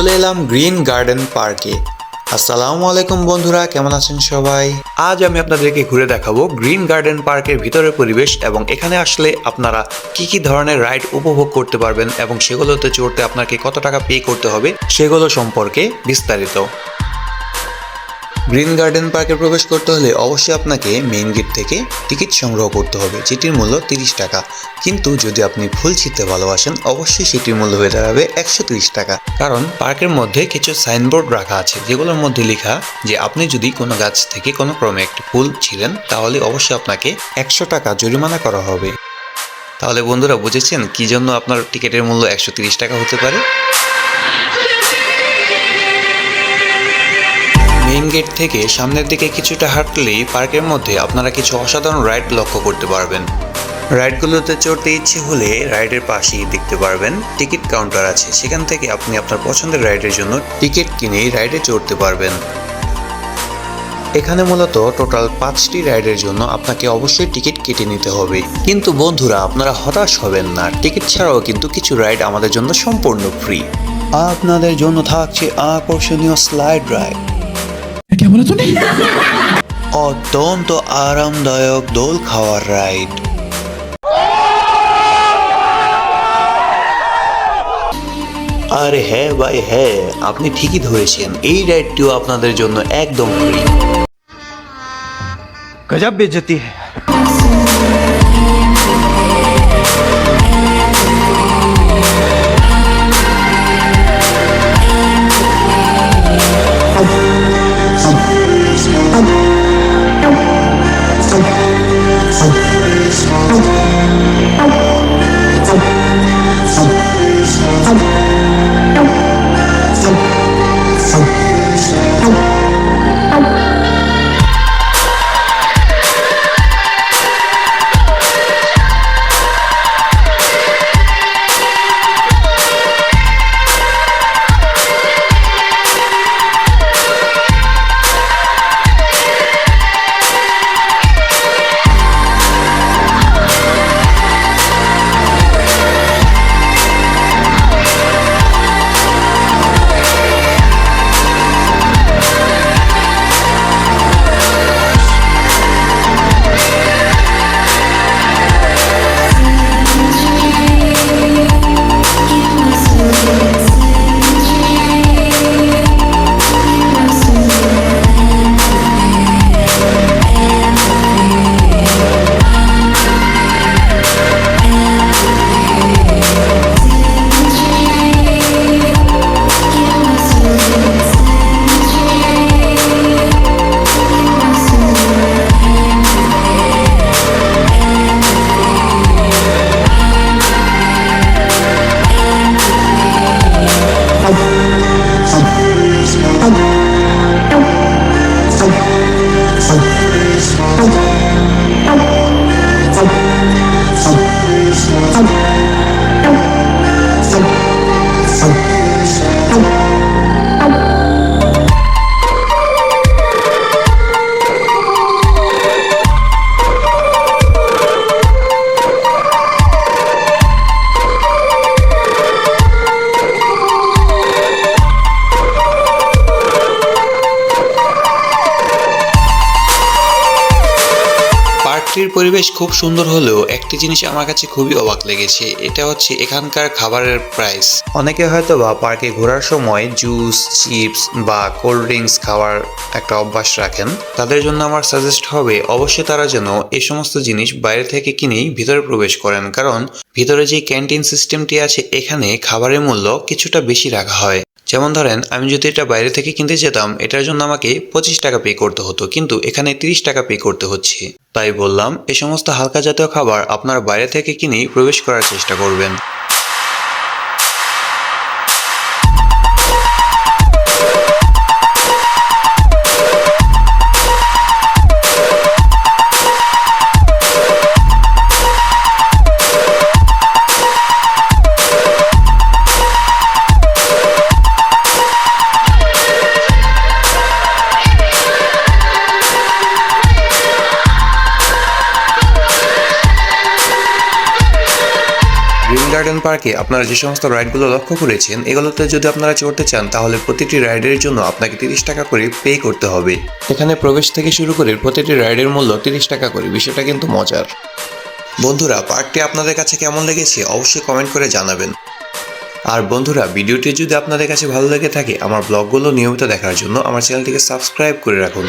চলে এলাম green garden পার্কে। আসসালামু আলাইকুম বন্ধুরা, কেমন আছেন সবাই? আজ আমি আপনাদেরকে ঘুরে দেখাবো গ্রিন গার্ডেন পার্কের ভিতরের পরিবেশ এবং এখানে আসলে আপনারা কি কি ধরনের রাইড উপভোগ করতে পারবেন এবং সেগুলোতে চড়তে আপনাকে কত টাকা পে করতে হবে সেগুলো সম্পর্কে বিস্তারিত। গ্রিন গার্ডেন পার্কে প্রবেশ করতে হলে অবশ্যই আপনাকে মেইন গেট থেকে টিকিট সংগ্রহ করতে হবে, যেটির মূল্য 30 টাকা। কিন্তু যদি আপনি ফুল ছিঁড়তে ভালোবাসেন অবশ্যই সেটির মূল্য হয়ে দাঁড়াবে 130 টাকা। কারণ পার্কের মধ্যে কিছু সাইনবোর্ড রাখা আছে যেগুলোর মধ্যে লেখা যে আপনি যদি কোনো গাছ থেকে কোনো ক্রমে একটি ফুল ছিঁড়েন তাহলে অবশ্যই আপনাকে 100 টাকা জরিমানা করা হবে। তাহলে বন্ধুরা বুঝেছেন কি জন্য আপনার টিকিটের মূল্য 130 টাকা হতে পারে। মেইন গেট থেকে সামনের দিকে কিছুটা হাঁটলেই পার্কের মধ্যে আপনারা কিছু অসাধারণ রাইড লক্ষ্য করতে পারবেন। রাইডগুলোতে চড়তে ইচ্ছে হলে রাইডের পাশেই দেখতে পারবেন টিকিট কাউন্টার আছে, সেখান থেকে আপনি আপনার পছন্দের রাইডের জন্য টিকিট কিনেই রাইডে চড়তে পারবেন। এখানে মূলত টোটাল 5টি রাইডের জন্য আপনাকে অবশ্যই টিকিট কেটে নিতে হবে। কিন্তু বন্ধুরা আপনারা হতাশ হবেন না, টিকিট ছাড়াও কিন্তু কিছু রাইড আমাদের জন্য সম্পূর্ণ ফ্রি। আপনাদের জন্য থাকছে আকর্ষণীয় স্লাইড রাইড, অত্যন্ত আরামদায়ক দোল খাওয়ার রাইড, আরে হ্যাঁ ভাই হ্যাঁ, আপনি ঠিকই ধরেছেন, এই রাইডটিও আপনাদের জন্য একদম ফ্রি। गजब बेइज्जती है। পার্কটির পরিবেশ খুব সুন্দর হলেও একটি জিনিস আমার কাছে খুবই অবাক লেগেছে, এটা হচ্ছে এখানকার খাবারের প্রাইস। অনেকে হয়তো বা পার্কে ঘোরার সময় জুস, চিপস বা কোল্ড ড্রিঙ্কস খাওয়ার একটা অভ্যাস রাখেন, তাদের জন্য আমার সাজেস্ট হবে অবশ্যই তারা যেন এই সমস্ত জিনিস বাইরে থেকে কিনেই ভিতরে প্রবেশ করেন, কারণ ভিতরে যে ক্যান্টিন সিস্টেমটি আছে এখানে খাবারের মূল্য কিছুটা বেশি রাখা হয়। যেমন ধরেন আমি যদি এটা বাইরে থেকে কিনতে যেতাম এটার জন্য আমাকে 25 টাকা পে করতে হতো, কিন্তু এখানে 30 টাকা পে করতে হচ্ছে। তাই বললাম এই সমস্ত হালকা জাতীয় খাবার আপনারা বাইরে থেকে কিনেই প্রবেশ করার চেষ্টা করবেন। গার্ডেন পার্কে আপনারা যে সমস্ত রাইডগুলো লক্ষ্য করেছেন, এগুলোতে যদি আপনারা চড়তে চান তাহলে প্রতিটি রাইডের জন্য আপনাকে 30 টাকা করে পে করতে হবে। এখানে প্রবেশ থেকে শুরু করে প্রতিটি রাইডের মূল্য 30 টাকা করে, বিষয়টা কিন্তু মজার। বন্ধুরা, পার্কটি আপনাদের কাছে কেমন লেগেছে অবশ্যই কমেন্ট করে জানাবেন। আর বন্ধুরা, ভিডিওটি যদি আপনাদের কাছে ভালো লেগে থাকে আমার ব্লগগুলো নিয়মিত দেখার জন্য আমার চ্যানেলটিকে সাবস্ক্রাইব করে রাখুন।